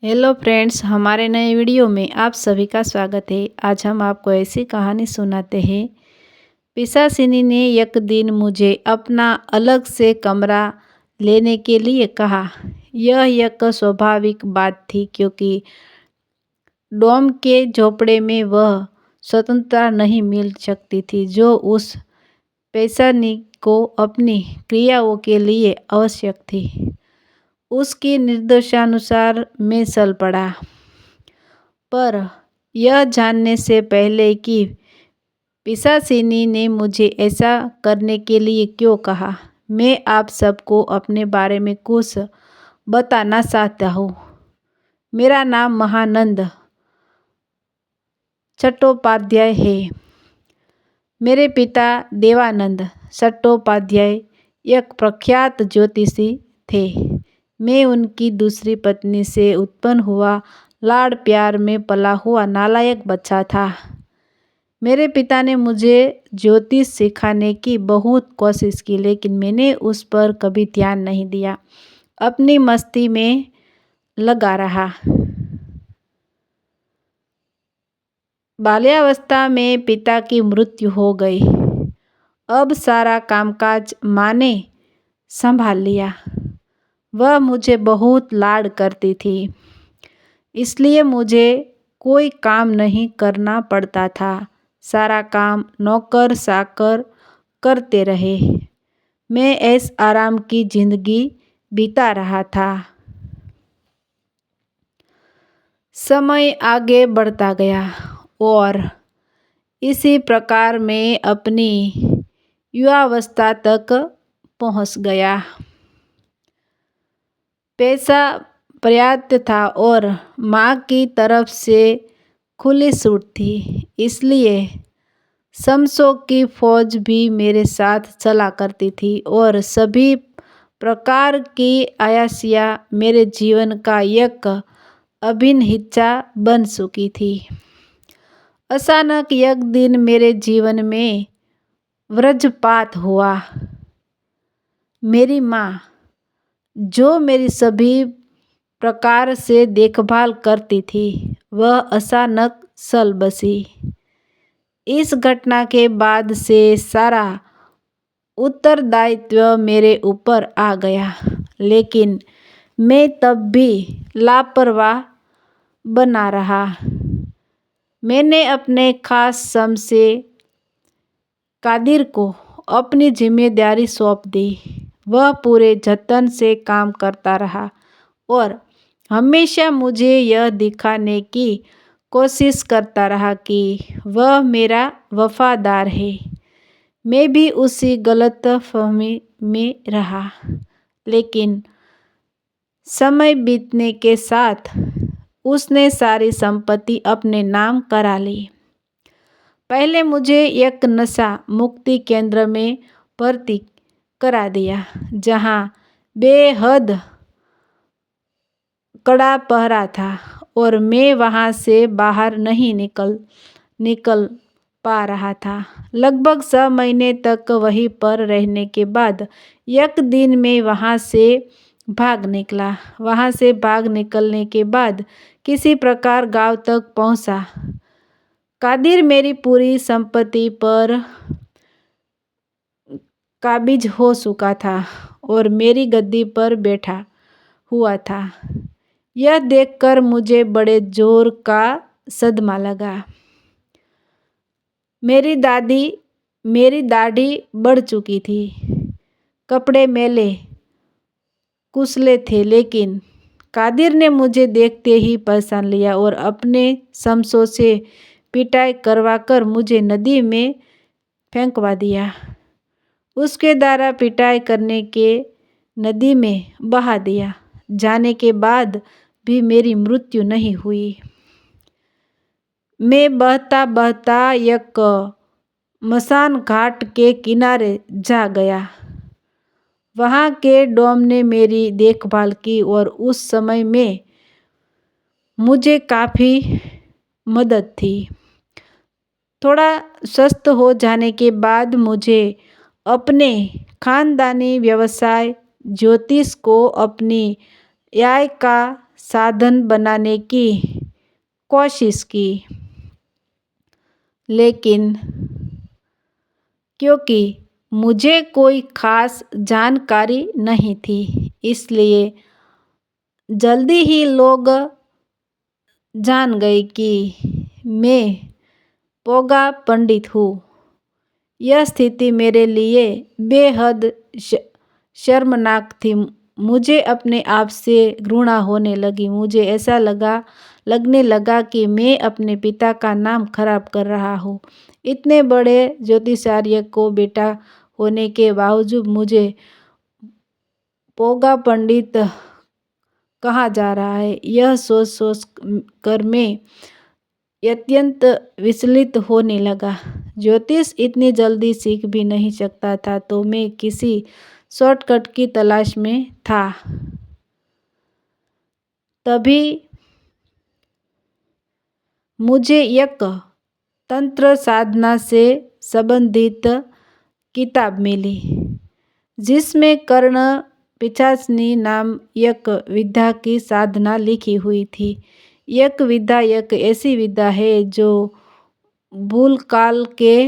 Hello friends, हमारे नए video में आप सभी का स्वागत है। आज हम आपको ऐसी कहानी सुनाते हैं। पिशाचिनी ने एक दिन मुझे अपना अलग से कमरा लेने के लिए कहा। यह एक स्वाभाविक बात थी क्योंकि डोम के झोपड़े में वह स्वतंत्रता नहीं मिल सकती थी जो उस पिशाचिनी को अपनी क्रियाओं के लिए आवश्यक थी। उसकी निर्देशानुसार मैं चल पड़ा, पर यह जानने से पहले कि पिशाचिनी ने मुझे ऐसा करने के लिए क्यों कहा, मैं आप सबको अपने बारे में कुछ बताना चाहता हूँ। मेरा नाम महानंद चट्टोपाध्याय है। मेरे पिता देवानंद चट्टोपाध्याय एक प्रख्यात ज्योतिषी थे। मैं उनकी दूसरी पत्नी से उत्पन्न हुआ लाड़ प्यार में पला हुआ नालायक बच्चा था। मेरे पिता ने मुझे ज्योतिष सिखाने की बहुत कोशिश की, लेकिन मैंने उस पर कभी ध्यान नहीं दिया, अपनी मस्ती में लगा रहा। बाल्यावस्था में पिता की मृत्यु हो गई। अब सारा कामकाज माँ ने संभाल लिया। वह मुझे बहुत लाड करती थी, इसलिए मुझे कोई काम नहीं करना पड़ता था। सारा काम नौकर चाकर करते रहे। मैं ऐश आराम की जिंदगी बिता रहा था। समय आगे बढ़ता गया और इसी प्रकार मैं अपनी युवावस्था तक पहुंच गया। पैसा पर्याप्त था और माँ की तरफ से खुली छूट थी, इसलिए शमशों की फौज भी मेरे साथ चला करती थी और सभी प्रकार की अयाशियाँ मेरे जीवन का एक अभिन्न हिस्सा बन चुकी थी। अचानक एक दिन मेरे जीवन में वज्रपात हुआ। मेरी माँ, जो मेरी सभी प्रकार से देखभाल करती थी, वह अचानक चल बसी। इस घटना के बाद से सारा उत्तरदायित्व मेरे ऊपर आ गया, लेकिन मैं तब भी लापरवाह बना रहा। मैंने अपने खास शमशे कादिर को अपनी जिम्मेदारी सौंप दी। वह पूरे जतन से काम करता रहा और हमेशा मुझे यह दिखाने की कोशिश करता रहा कि वह मेरा वफादार है। मैं भी उसी गलतफहमी में रहा, लेकिन समय बीतने के साथ उसने सारी संपत्ति अपने नाम करा ली। पहले मुझे एक नशा मुक्ति केंद्र में भर्ती करा दिया, जहाँ बेहद कड़ा पहरा था और मैं वहाँ से बाहर नहीं निकल पा रहा था। लगभग 6 महीने तक वहीं पर रहने के बाद एक दिन मैं वहाँ से भाग निकला। वहाँ से भाग निकलने के बाद किसी प्रकार गांव तक पहुँचा। कादिर मेरी पूरी संपत्ति पर काबिज हो चुका था और मेरी गद्दी पर बैठा हुआ था। यह देखकर मुझे बड़े जोर का सदमा लगा। मेरी दाढ़ी बढ़ चुकी थी, कपड़े मैले कुचले थे, लेकिन कादिर ने मुझे देखते ही पहचान लिया और अपने शमशों से पिटाई करवाकर मुझे नदी में फेंकवा दिया। उसके द्वारा पिटाई करने के नदी में बहा दिया जाने के बाद भी मेरी मृत्यु नहीं हुई। मैं बहता बहता एक मसान घाट के किनारे जा गया। वहाँ के डोम ने मेरी देखभाल की और उस समय में मुझे काफ़ी मदद थी। थोड़ा स्वस्थ हो जाने के बाद मुझे अपने खानदानी व्यवसाय ज्योतिष को अपनी आय का साधन बनाने की कोशिश की, लेकिन क्योंकि मुझे कोई ख़ास जानकारी नहीं थी, इसलिए जल्दी ही लोग जान गए कि मैं पोगा पंडित हूँ। यह स्थिति मेरे लिए बेहद शर्मनाक थी। मुझे अपने आप से घृणा होने लगी। मुझे ऐसा लगने लगा कि मैं अपने पिता का नाम खराब कर रहा हूँ। इतने बड़े ज्योतिषार्य को बेटा होने के बावजूद मुझे पोगा पंडित कहा जा रहा है। यह सोच कर मैं अत्यंत विचलित होने लगा। ज्योतिष इतनी जल्दी सीख भी नहीं सकता था, तो मैं किसी शॉर्टकट की तलाश में था। तभी मुझे एक तंत्र साधना से संबंधित किताब मिली, जिसमें कर्ण पिशाचनी नाम एक विद्या की साधना लिखी हुई थी। एक विद्या एक ऐसी विद्या है जो भूतकाल के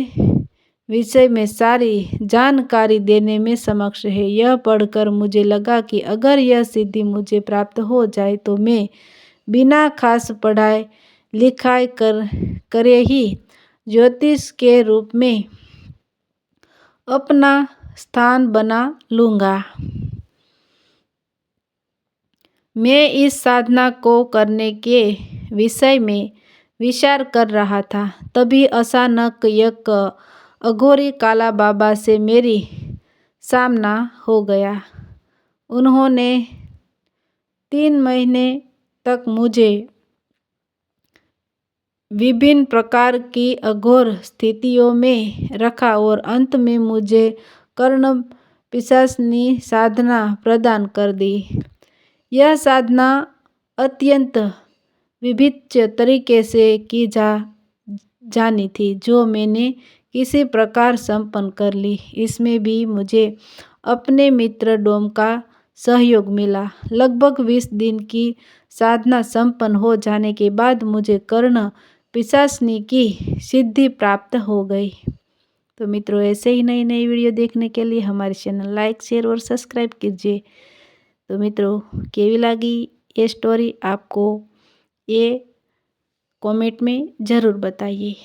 विषय में सारी जानकारी देने में समक्ष है। यह पढ़कर मुझे लगा कि अगर यह सिद्धि मुझे प्राप्त हो जाए तो मैं बिना खास पढ़ाई लिखाई करे ही ज्योतिष के रूप में अपना स्थान बना लूँगा। मैं इस साधना को करने के विषय में विचार कर रहा था। तभी अचानक एक अघोरी काला बाबा से मेरी सामना हो गया। उन्होंने 3 महीने तक मुझे विभिन्न प्रकार की अघोर स्थितियों में रखा और अंत में मुझे कर्ण पिशाचनी साधना प्रदान कर दी। यह साधना अत्यंत विभिन्न तरीके से की जानी थी, जो मैंने किसी प्रकार संपन्न कर ली। इसमें भी मुझे अपने मित्र डोम का सहयोग मिला। लगभग 20 दिन की साधना संपन्न हो जाने के बाद मुझे कर्ण पिशाचनी की सिद्धि प्राप्त हो गई। तो मित्रों, ऐसे ही नई नई वीडियो देखने के लिए हमारे चैनल लाइक शेयर और सब्सक्राइब कीजिए। तो मित्रों, केवी लगी ये स्टोरी आपको ये कमेंट में ज़रूर बताइए।